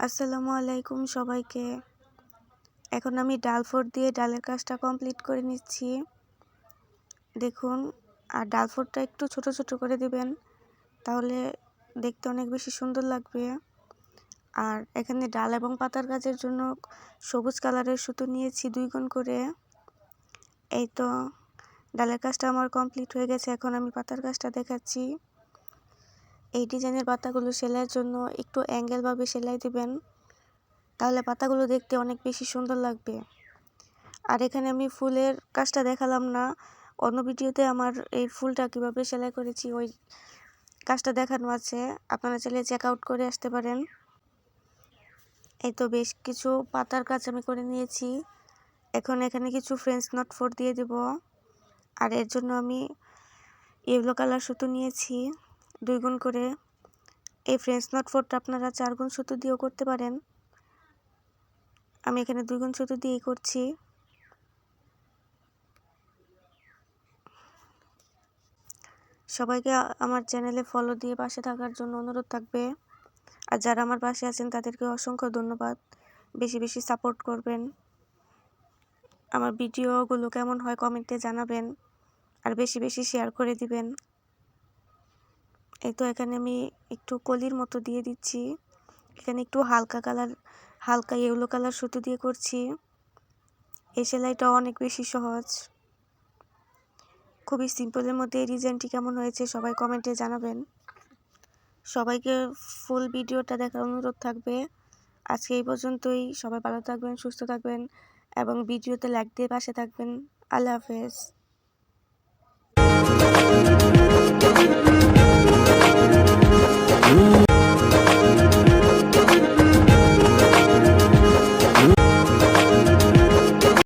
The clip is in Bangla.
আসসালামু আলাইকুম সবাইকে। এখন আমি ডাল ফোড় দিয়ে ডালের কাজটা কমপ্লিট করে নিচ্ছি। দেখুন, আর ডাল ফোড়টা একটু ছোট ছোট করে দিবেন, তাহলে দেখতে অনেক বেশি সুন্দর লাগবে। আর এখানে ডাল এবং পাতার কাজের জন্য সবুজ কালারের সুতো নিয়েছি 2 গুণ করে। এই তো ডালের কাজটা আমার কমপ্লিট হয়ে গেছে। এখন আমি পাতার কাজটা দেখাচ্ছি। এই ডিজাইনের পাতাগুলো সেলাইয়ের জন্য একটু অ্যাঙ্গেলভাবে সেলাই দিবেন, তাহলে পাতাগুলো দেখতে অনেক বেশি সুন্দর লাগবে। আর এখানে আমি ফুলের কাজটা দেখালাম না, অন্য ভিডিওতে আমার এই ফুলটা কিভাবে সেলাই করেছি ওই কাজটা দেখানো আছে, আপনারা চাইলে চেক আউট করে আসতে পারেন। এই তো বেশ কিছু পাতার কাজ আমি করে নিয়েছি। এখন এখানে কিছু ফ্রেঞ্চ নট ফোর দিয়ে দেব। আর এর জন্য আমি ইয়েলো কালার সুতো নিয়েছি 2 গুণ করে। এই ফ্রেঞ্চ নট ফোরটা আপনারা 4 গুণ সুতো দিয়েও করতে পারেন, আমি এখানে 2 গুণ সুতো দিয়েই করছি। সবাইকে আমার চ্যানেলে ফলো দিয়ে পাশে থাকার জন্য অনুরোধ থাকবে। আর যারা আমার পাশে আছেন তাদেরকে অসংখ্য ধন্যবাদ। বেশি বেশি সাপোর্ট করবেন। আমার ভিডিওগুলো কেমন হয় কমেন্টে জানাবেন, আর বেশি বেশি শেয়ার করে দিবেন। এই তো এখানে আমি একটু কলির মতো দিয়ে দিচ্ছি। এখানে একটু হালকা ইয়েলো কালার সুতো দিয়ে করছি। এই সেলাইটা অনেক বেশি সহজ, খুবই সিম্পলের মধ্যে এই ডিজাইনটি কেমন হয়েছে সবাই কমেন্টে জানাবেন। সবাইকে ফুল ভিডিওটা দেখার অনুরোধ থাকবে। আজকে এই পর্যন্তই। সবাই ভালো থাকবেন, সুস্থ থাকবেন এবং ভিডিওতে লাইক দিয়ে পাশে থাকবেন। আল্লাহ হাফেজ।